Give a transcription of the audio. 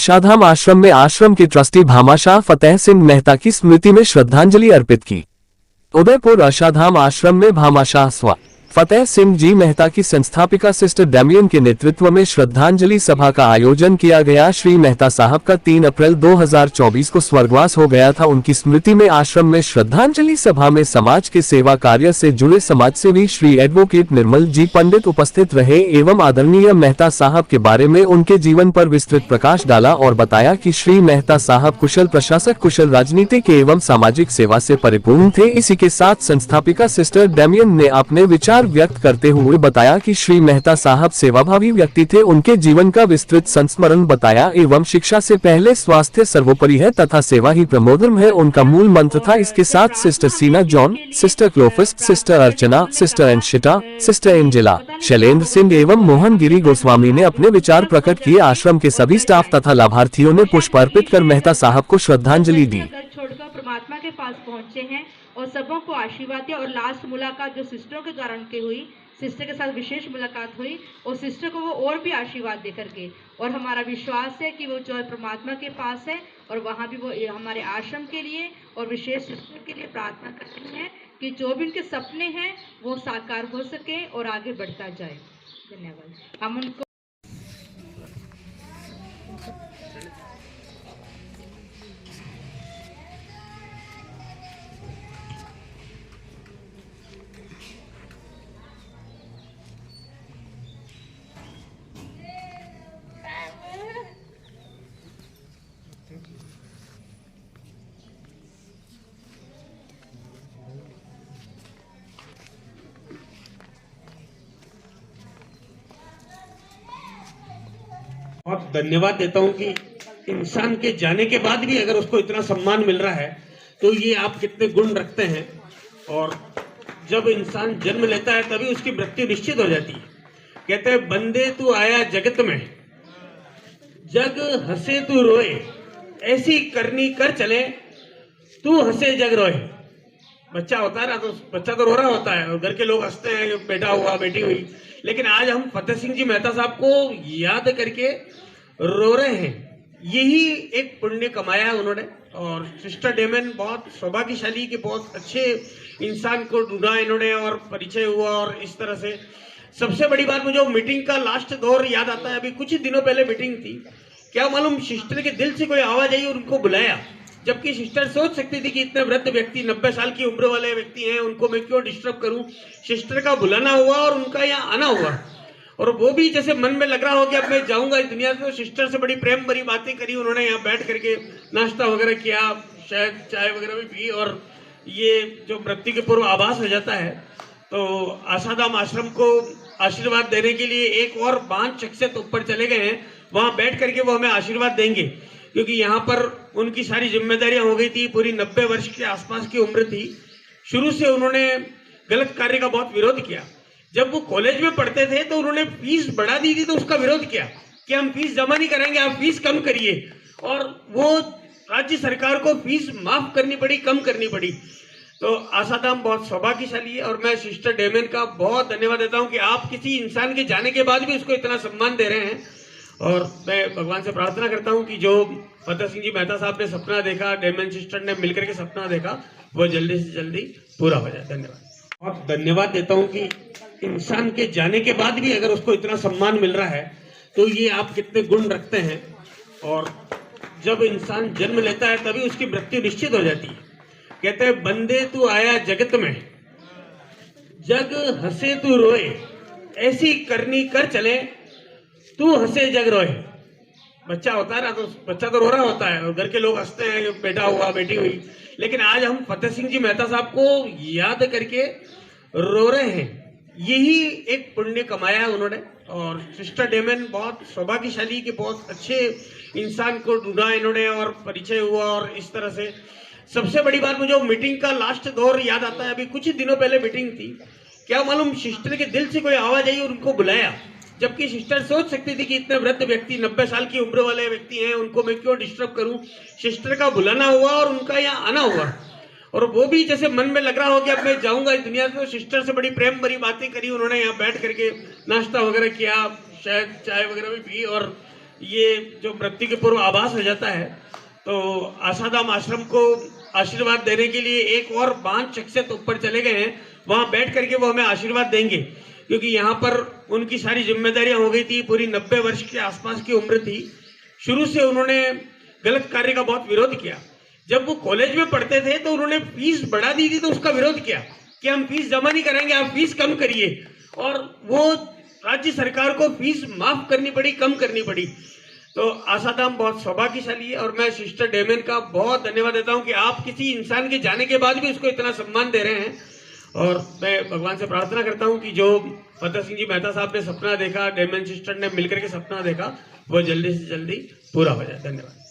आशाधाम आश्रम में आश्रम के ट्रस्टी भामाशाह फतेह सिंह मेहता की स्मृति में श्रद्धांजलि अर्पित की। उदयपुर आशाधाम आश्रम में भामाशाह स्व फतेह सिंह जी मेहता की संस्थापिका सिस्टर डैमियन के नेतृत्व में श्रद्धांजलि सभा का आयोजन किया गया। श्री मेहता साहब का 3 अप्रैल 2024 को स्वर्गवास हो गया था। उनकी स्मृति में आश्रम में श्रद्धांजलि सभा में समाज के सेवा कार्य से जुड़े समाजसेवी श्री एडवोकेट निर्मल जी पंडित उपस्थित रहे एवं आदरणीय मेहता साहब के बारे में उनके जीवन पर विस्तृत प्रकाश डाला और बताया कि श्री मेहता साहब कुशल प्रशासक, कुशल राजनीतिक एवं सामाजिक सेवा से परिपूर्ण थे। इसी के साथ संस्थापिका सिस्टर डैमियन ने अपने विचार व्यक्त करते हुए बताया कि श्री मेहता साहब सेवाभावी व्यक्ति थे। उनके जीवन का विस्तृत संस्मरण बताया एवं शिक्षा से पहले स्वास्थ्य सर्वोपरि है तथा सेवा ही प्रमोधर्म है, उनका मूल मंत्र था। इसके साथ सिस्टर सीना जॉन, सिस्टर क्लोफिस, सिस्टर अर्चना, सिस्टर एनशिटा, सिस्टर एंजेला, शैलेंद्र सिंह एवं मोहन गिरी गोस्वामी ने अपने विचार प्रकट किए। आश्रम के सभी स्टाफ तथा लाभार्थियों ने पुष्प अर्पित कर मेहता साहब को श्रद्धांजलि दी। छोड़कर परमात्मा के पास पहुंचे हैं और सबों को आशीर्वाद दिया। और लास्ट मुलाकात जो सिस्टरों के द्वारा उनकी हुई, सिस्टर के साथ विशेष मुलाकात हुई और सिस्टर को वो और भी आशीर्वाद दे करके, और हमारा विश्वास है कि वो जो है परमात्मा के पास है और वहाँ भी वो हमारे आश्रम के लिए और विशेष सिस्टर के लिए प्रार्थना करती हैं कि जो भी उनके सपने हैं वो साकार हो सके और आगे बढ़ता जाए। धन्यवाद। हम उनको बहुत धन्यवाद देता हूं कि इंसान के जाने के बाद भी अगर उसको इतना सम्मान मिल रहा है तो ये आप कितने गुण रखते हैं। और जब इंसान जन्म लेता है तभी उसकी मृत्यु निश्चित हो जाती है। कहते हैं बंदे तू आया जगत में, जग हंसे तू रोए, ऐसी करनी कर चले तू हंसे जग रोए। बच्चा होता है ना तो बच्चा तो रो रहा होता है और घर के लोग हंसते हैं, बेटा हुआ बेटी हुई, लेकिन आज हम फतेह सिंह जी मेहता साहब को याद करके रो रहे हैं। यही एक पुण्य कमाया है उन्होंने। और सिस्टर डेमियन बहुत सौभाग्यशाली कि बहुत अच्छे इंसान को ढूंढा इन्होंने और परिचय हुआ। और इस तरह से सबसे बड़ी बात, मुझे मीटिंग का लास्ट दौर याद आता है। अभी कुछ ही दिनों पहले मीटिंग थी, क्या मालूम सिस्टर के दिल से कोई आवाज आई और उनको बुलाया, जबकि सिस्टर सोच सकती थी कि इतने वृद्ध व्यक्ति 90 साल की उम्र वाले व्यक्ति हैं, उनको मैं क्यों डिस्टर्ब करूं। सिस्टर का बुलाना हुआ और उनका यहाँ आना हुआ और वो भी जैसे मन में लग रहा हो कि अब मैं जाऊंगा इस दुनिया से। तो सिस्टर से बड़ी प्रेम भरी बातें करी उन्होंने, यहाँ बैठ करके नाश्ता वगैरह किया, शायद चाय वगैरह भी पी। और ये जो मृत्यु के पूर्व आभास हो जाता है तो आशाधाम आश्रम को आशीर्वाद देने के लिए एक और 5 शख्सियत ऊपर चले गए हैं, वहां बैठ करके वो हमें आशीर्वाद देंगे, क्योंकि यहाँ पर उनकी सारी जिम्मेदारियां हो गई थी। पूरी 90 वर्ष के आसपास की उम्र थी। शुरू से उन्होंने गलत कार्य का बहुत विरोध किया। जब वो कॉलेज में पढ़ते थे तो उन्होंने फीस बढ़ा दी थी तो उसका विरोध किया कि हम फीस जमा नहीं करेंगे, आप फीस कम करिए। और वो राज्य सरकार को फीस माफ करनी पड़ी, कम करनी पड़ी। तो आशाधाम बहुत सौभाग्यशाली है और मैं सिस्टर डेमियन का बहुत धन्यवाद देता हूं कि आप किसी इंसान के जाने के बाद भी उसको इतना सम्मान दे रहे हैं। और मैं भगवान से प्रार्थना करता हूं कि जो फतेह सिंह जी मेहता साहब ने सपना देखा, डेमियन सिस्टर ने मिलकर के सपना देखा, वो जल्दी से जल्दी पूरा हो जाए। धन्यवाद। बहुत धन्यवाद देता हूं कि इंसान के जाने के बाद भी अगर उसको इतना सम्मान मिल रहा है तो ये आप कितने गुण रखते हैं। और जब इंसान जन्म लेता है तभी उसकी मृत्यु निश्चित हो जाती है। कहते हैं बंदे तू आया जगत में, जग हंसे तू रोए, ऐसी करनी कर चले तू हंसे जग रोए। बच्चा होता है ना तो बच्चा तो रो रहा होता है और घर के लोग हंसते हैं, बेटा हुआ बेटी हुई, लेकिन आज हम फतेह सिंह जी मेहता साहब को याद करके रो रहे हैं। यही एक पुण्य कमाया है उन्होंने। और सिस्टर डेमियन बहुत सौभाग्यशाली कि बहुत अच्छे इंसान को ढूंढा इन्होंने और परिचय हुआ। और इस तरह से सबसे बड़ी बात, मुझे मीटिंग का लास्ट दौर याद आता है। अभी कुछ ही दिनों पहले मीटिंग थी, क्या मालूम सिस्टर के दिल से कोई आवाज आई और उनको बुलाया, जबकि सिस्टर सोच सकती थी कि इतने वृद्ध व्यक्ति 90 साल की उम्र वाले व्यक्ति हैं, उनको मैं क्यों डिस्टर्ब करूं। सिस्टर का बुलाना हुआ और उनका यहाँ आना हुआ और वो भी जैसे मन में लग रहा हो कि अब मैं जाऊंगा इस दुनिया से। तो सिस्टर से बड़ी प्रेम भरी बातें करी उन्होंने, यहाँ बैठ करके नाश्ता वगैरह किया, शायद चाय वगैरह भी पी। और ये जो मृत्यु के पूर्व आभास हो जाता है, तो आशाधाम आश्रम को आशीर्वाद देने के लिए एक और 5 शख्सियत ऊपर चले गए हैं। वहां बैठ करके वो हमें आशीर्वाद देंगे, क्योंकि यहाँ पर उनकी सारी जिम्मेदारियां हो गई थी। पूरी 90 वर्ष के आसपास की उम्र थी। शुरू से उन्होंने गलत कार्य का बहुत विरोध किया। जब वो कॉलेज में पढ़ते थे तो उन्होंने फीस बढ़ा दी थी, तो उसका विरोध किया कि हम फीस जमा नहीं कराएंगे, आप फीस कम करिए। और वो राज्य सरकार को फीस माफ करनी पड़ी, कम करनी पड़ी। तो आशाधाम बहुत सौभाग्यशाली है, और मैं सिस्टर डेमेन का बहुत धन्यवाद देता हूं कि आप किसी इंसान के जाने के बाद भी उसको इतना सम्मान दे रहे हैं। और मैं भगवान से प्रार्थना करता हूं कि जो फतेह सिंह जी मेहता साहब ने सपना देखा, डेमेन सिस्टर ने मिलकर के सपना देखा, वो जल्दी से जल्दी पूरा हो जाए। धन्यवाद।